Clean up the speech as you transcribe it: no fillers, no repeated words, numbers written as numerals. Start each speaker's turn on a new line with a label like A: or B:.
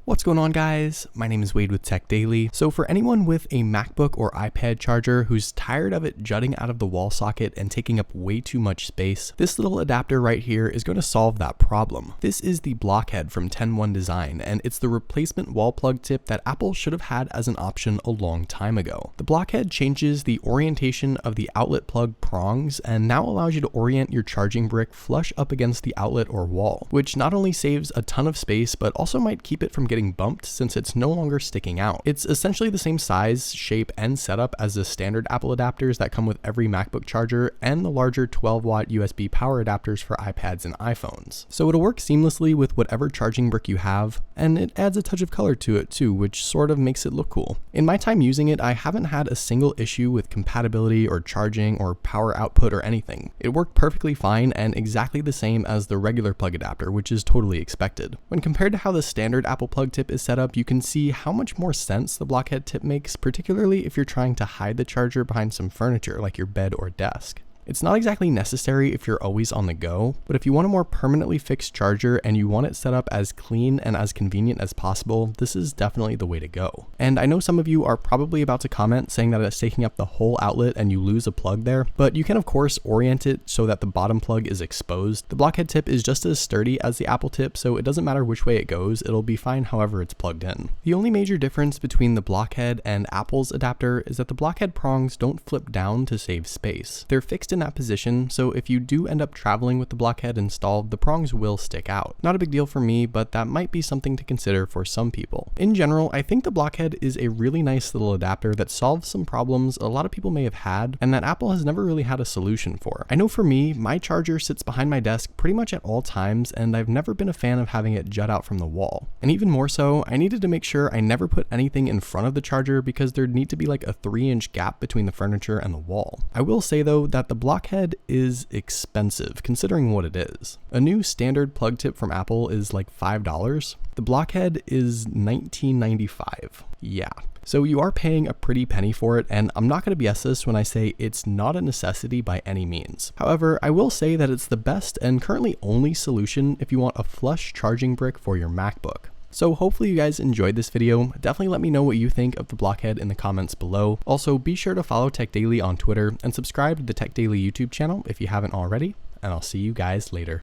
A: What's going on, guys? My name is Wade with TechDaily. So for anyone with a MacBook or iPad charger who's tired of it jutting out of the wall socket and taking up way too much space, this little adapter right here is going to solve that problem. This is the Blockhead from 10.1 Design, and it's the replacement wall plug tip that Apple should have had as an option a long time ago. The Blockhead changes the orientation of the outlet plug prongs and now allows you to orient your charging brick flush up against the outlet or wall, which not only saves a ton of space, but also might keep it from getting bumped since it's no longer sticking out. It's essentially the same size, shape, and setup as the standard Apple adapters that come with every MacBook charger and the larger 12-watt USB power adapters for iPads and iPhones. So it'll work seamlessly with whatever charging brick you have, and it adds a touch of color to it too, which sort of makes it look cool. In my time using it, I haven't had a single issue with compatibility or charging or power output or anything. It worked perfectly fine and exactly the same as the regular plug adapter, which is totally expected. When compared to how the standard Apple plug tip is set up, you can see how much more sense the Blockhead tip makes, particularly if you're trying to hide the charger behind some furniture like your bed or desk. It's not exactly necessary if you're always on the go, but if you want a more permanently fixed charger and you want it set up as clean and as convenient as possible, this is definitely the way to go. And I know some of you are probably about to comment saying that it's taking up the whole outlet and you lose a plug there, but you can of course orient it so that the bottom plug is exposed. The Blockhead tip is just as sturdy as the Apple tip, so it doesn't matter which way it goes, it'll be fine however it's plugged in. The only major difference between the Blockhead and Apple's adapter is that the Blockhead prongs don't flip down to save space. They're fixed in that position, so if you do end up traveling with the Blockhead installed, the prongs will stick out. Not a big deal for me, but that might be something to consider for some people. In general, I think the Blockhead is a really nice little adapter that solves some problems a lot of people may have had and that Apple has never really had a solution for. I know for me, my charger sits behind my desk pretty much at all times, and I've never been a fan of having it jut out from the wall. And even more so, I needed to make sure I never put anything in front of the charger because there'd need to be like a 3-inch gap between the furniture and the wall. I will say though that the Blockhead is expensive considering what it is. A new standard plug tip from Apple is like $5. The Blockhead is $19.95. Yeah. So you are paying a pretty penny for it, and I'm not going to BS this when I say it's not a necessity by any means. However, I will say that it's the best and currently only solution if you want a flush charging brick for your MacBook. So hopefully you guys enjoyed this video. Definitely let me know what you think of the Blockhead in the comments below. Also, be sure to follow TechDaily on Twitter and subscribe to the TechDaily YouTube channel if you haven't already, and I'll see you guys later.